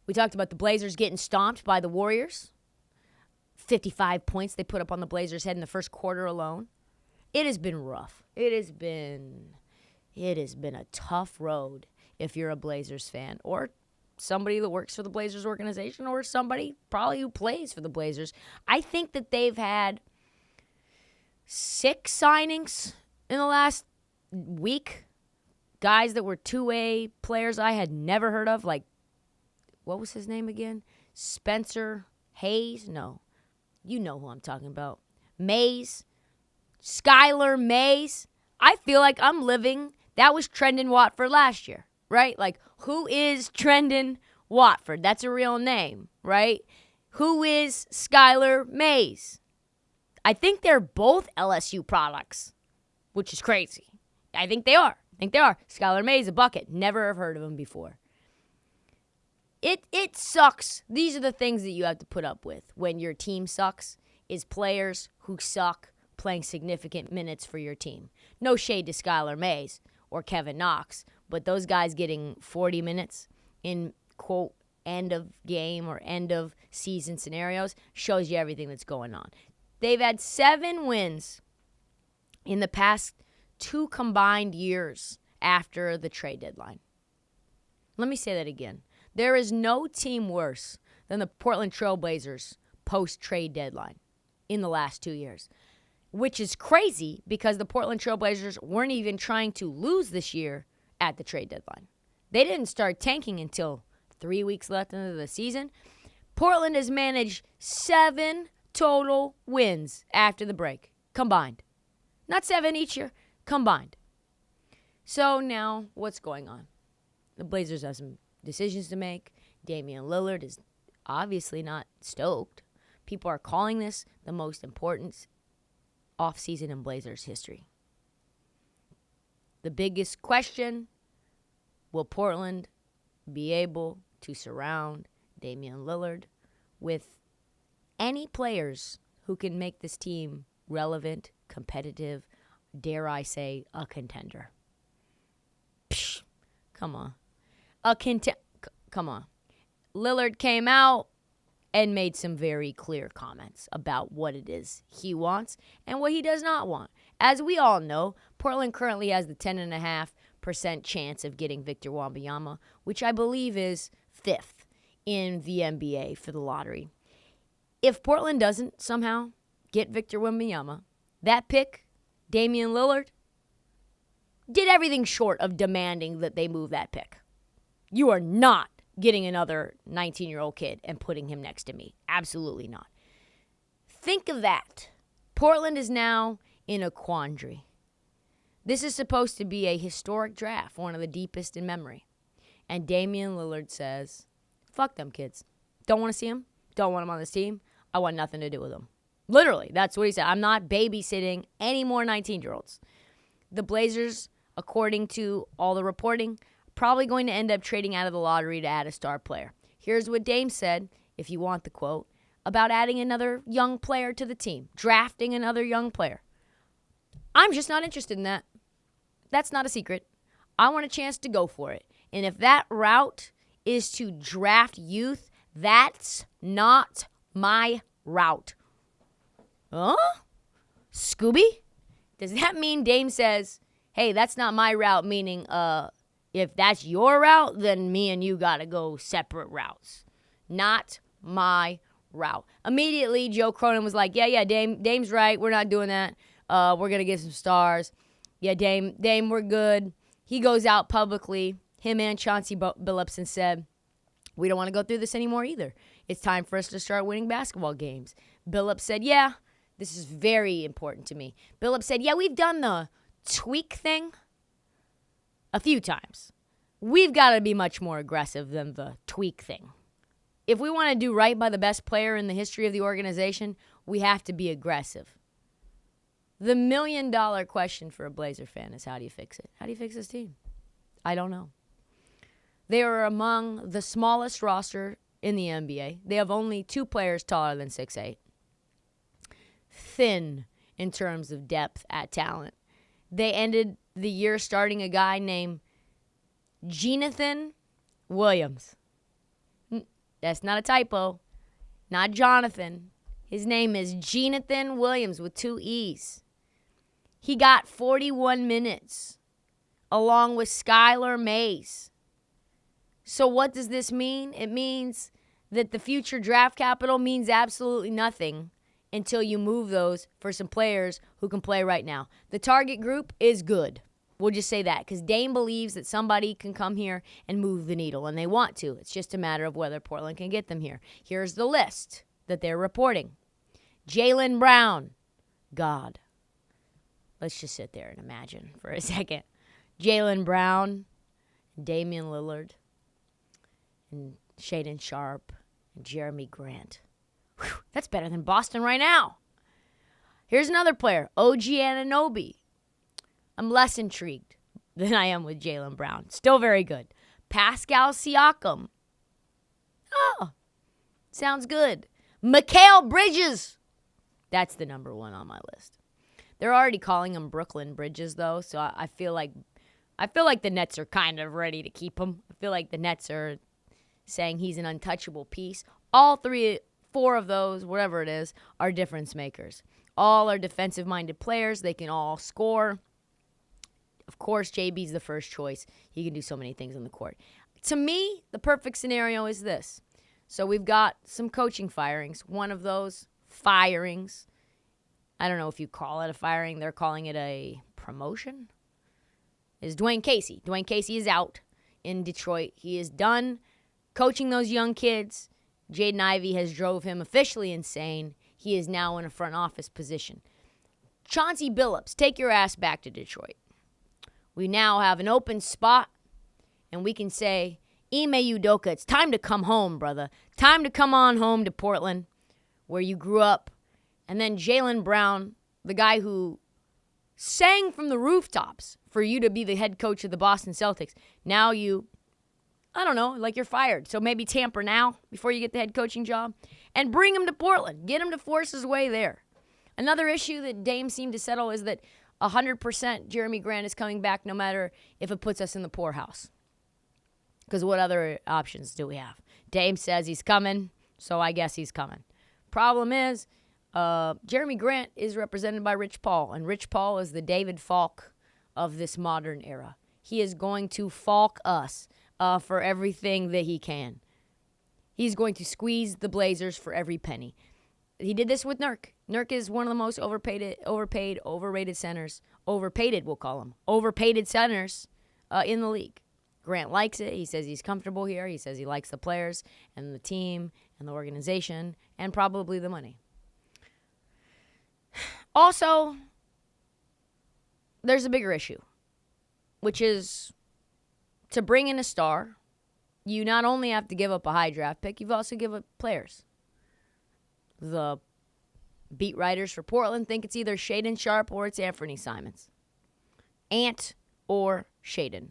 We talked about the Blazers getting stomped by the Warriors. 55 points they put up on the Blazers' head in the first quarter alone. It has been rough. It has been a tough road if you're a Blazers fan or somebody that works for the Blazers organization or somebody probably who plays for the Blazers. I think that they've had 6 signings in the last week. Guys that were two-way players I had never heard of, like, what was his name again? Spencer Hayes? No. You know who I'm talking about. Mays. Skylar Mays. I feel like I'm living. That was Trendon Watford last year, right? Like, who is Trendon Watford? That's a real name, right? Who is Skylar Mays? I think they're both LSU products, which is crazy. I think they are. Skylar Mays, a bucket. Never have heard of him before. It sucks. These are the things that you have to put up with when your team sucks, is players who suck playing significant minutes for your team. No shade to Skylar Mays or Kevin Knox, but those guys getting 40 minutes in, quote, end of game or end of season scenarios shows you everything that's going on. They've had 7 wins in the past 2 combined years after the trade deadline. Let me say that again. There is no team worse than the Portland Trail Blazers post-trade deadline in the last 2 years, which is crazy because the Portland Trail Blazers weren't even trying to lose this year at the trade deadline. They didn't start tanking until 3 weeks left into the season. Portland has managed 7 total wins after the break, combined. Not 7 each year, combined. So now, what's going on? The Blazers have some decisions to make. Damian Lillard is obviously not stoked. People are calling this the most important offseason in Blazers history. The biggest question, will Portland be able to surround Damian Lillard with any players who can make this team relevant, competitive, dare I say, a contender? Psh, come on. Come on. Lillard came out and made some very clear comments about what it is he wants and what he does not want. As we all know, Portland currently has the 10.5% chance of getting Victor Wembanyama, which I believe is 5th in the NBA for the lottery. If Portland doesn't somehow get Victor Wembanyama, that pick, Damian Lillard, did everything short of demanding that they move that pick. You are not getting another 19-year-old kid and putting him next to me. Absolutely not. Think of that. Portland is now in a quandary. This is supposed to be a historic draft, one of the deepest in memory. And Damian Lillard says, fuck them kids. Don't want to see him. Don't want him on this team. I want nothing to do with him. Literally, that's what he said. I'm not babysitting any more 19-year-olds. The Blazers, according to all the reporting, probably going to end up trading out of the lottery to add a star player. Here's what Dame said, if you want the quote, about adding another young player to the team, drafting another young player. I'm just not interested in that. That's not a secret. I want a chance to go for it. And if that route is to draft youth, that's not my route. Huh? Scooby? Does that mean Dame says, hey, that's not my route, meaning, if that's your route, then me and you got to go separate routes. Not my route. Immediately, Joe Cronin was like, yeah, Dame's right. We're not doing that. We're going to get some stars. Yeah, Dame, we're good. He goes out publicly. Him and Chauncey Billups and said, we don't want to go through this anymore either. It's time for us to start winning basketball games. Billups said, yeah, this is very important to me. Billups said, yeah, we've done the tweak thing a few times. We've got to be much more aggressive than the tweak thing. If we want to do right by the best player in the history of the organization, we have to be aggressive. The $1 million question for a Blazer fan is, how do you fix it? How do you fix this team? I don't know. They are among the smallest roster in the NBA. They have only 2 players taller than 6'8". Thin in terms of depth at talent. They ended the year starting a guy named Jonathan Williams. That's not a typo. Not Jonathan. His name is Jonathan Williams with 2 E's. He got 41 minutes along with Skylar Mays. So what does this mean? It means that the future draft capital means absolutely nothing until you move those for some players who can play right now. The target group is good. We'll just say that because Dame believes that somebody can come here and move the needle, and they want to. It's just a matter of whether Portland can get them here. Here's the list that they're reporting. Jaylen Brown. God. Let's just sit there and imagine for a second. Jaylen Brown, Damian Lillard, and Shaedon Sharpe, and Jeremy Grant. Whew, that's better than Boston right now. Here's another player, OG Anunoby. I'm less intrigued than I am with Jaylen Brown. Still very good. Pascal Siakam. Oh, sounds good. Mikal Bridges. That's the number 1 on my list. They're already calling him Brooklyn Bridges, though, so I feel like the Nets are kind of ready to keep him. I feel like the Nets are saying he's an untouchable piece. All 4 of those, whatever it is, are difference makers. All are defensive-minded players. They can all score. Of course, JB's the first choice. He can do so many things on the court. To me, the perfect scenario is this. So we've got some coaching firings. One of those firings, I don't know if you call it a firing. They're calling it a promotion, is Dwayne Casey. Dwayne Casey is out in Detroit. He is done coaching those young kids. Jaden Ivey has drove him officially insane. He is now in a front office position. Chauncey Billups, take your ass back to Detroit. We now have an open spot, and we can say, Ime Udoka, it's time to come home, brother. Time to come on home to Portland, where you grew up. And then Jaylen Brown, the guy who sang from the rooftops for you to be the head coach of the Boston Celtics. Now you're fired. So maybe tamper now before you get the head coaching job. And bring him to Portland. Get him to force his way there. Another issue that Dame seemed to settle is that 100% Jeremy Grant is coming back no matter if it puts us in the poorhouse. Because what other options do we have? Dame says he's coming, so I guess he's coming. Problem is, Jeremy Grant is represented by Rich Paul, and Rich Paul is the David Falk of this modern era. He is going to falk us for everything that he can. He's going to squeeze the Blazers for every penny. He did this with Nurk. Nurk is one of the most overrated centers. Overpaid, we'll call him. Overpaid centers in the league. Grant likes it. He says he's comfortable here. He says he likes the players and the team and the organization and probably the money. Also, there's a bigger issue, which is to bring in a star, you not only have to give up a high draft pick, you've also given up players. The beat writers for Portland think it's either Shaedon Sharpe or it's Anthony Simons. Ant or Shaedon.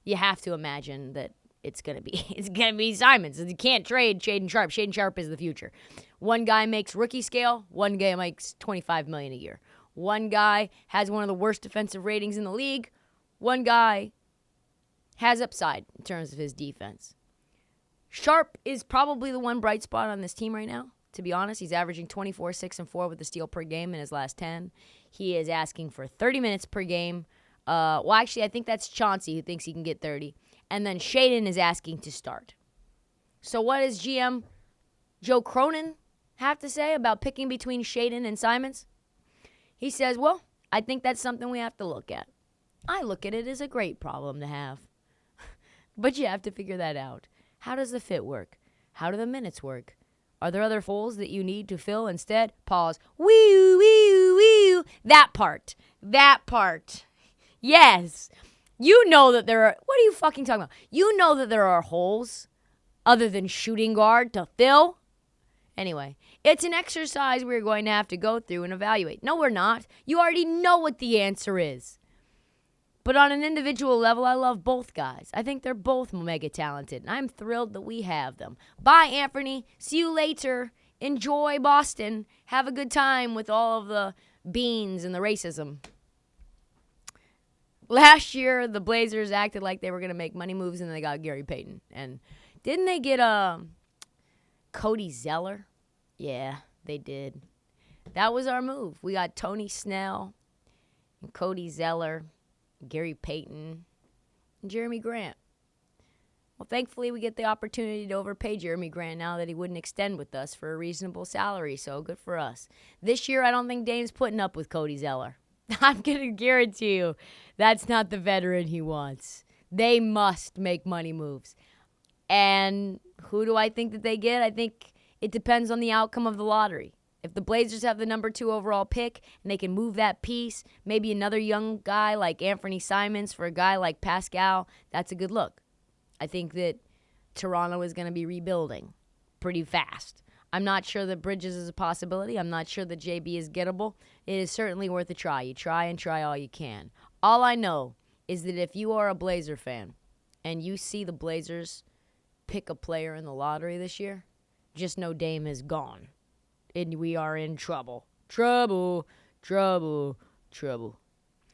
You have to imagine that it's gonna be Simons. You can't trade Shaedon Sharpe. Shaedon Sharpe is the future. One guy makes rookie scale. One guy makes $25 million a year. One guy has one of the worst defensive ratings in the league. One guy has upside in terms of his defense. Sharpe is probably the one bright spot on this team right now. To be honest, he's averaging 24, 6, and 4 with a steal per game in his last 10. He is asking for 30 minutes per game. I think that's Chauncey who thinks he can get 30. And then Shaedon is asking to start. So what does GM Joe Cronin have to say about picking between Shaedon and Simons? He says, well, I think that's something we have to look at. I look at it as a great problem to have. But you have to figure that out. How does the fit work? How do the minutes work? Are there other holes that you need to fill instead? Pause. Wee-oo, wee-oo, wee-oo. That part. Yes. You know that there are... What are you fucking talking about? You know that there are holes other than shooting guard to fill? Anyway, it's an exercise we're going to have to go through and evaluate. No, we're not. You already know what the answer is. But on an individual level, I love both guys. I think they're both mega talented, and I'm thrilled that we have them. Bye, Anthony. See you later. Enjoy Boston. Have a good time with all of the beans and the racism. Last year, the Blazers acted like they were going to make money moves, and they got Gary Payton. And didn't they get Cody Zeller? Yeah, they did. That was our move. We got Tony Snell and Cody Zeller, Gary Payton, and Jeremy Grant. Well, thankfully, we get the opportunity to overpay Jeremy Grant now that he wouldn't extend with us for a reasonable salary, so good for us. This year, I don't think Dame's putting up with Cody Zeller. I'm going to guarantee you that's not the veteran he wants. They must make money moves. And who do I think that they get? I think it depends on the outcome of the lottery. If the Blazers have the number 2 overall pick and they can move that piece, maybe another young guy like Anthony Simons for a guy like Pascal, that's a good look. I think that Toronto is going to be rebuilding pretty fast. I'm not sure that Bridges is a possibility. I'm not sure that JB is gettable. It is certainly worth a try. You try and try all you can. All I know is that if you are a Blazer fan and you see the Blazers pick a player in the lottery this year, just know Dame is gone. And we are in trouble. Trouble, trouble, trouble.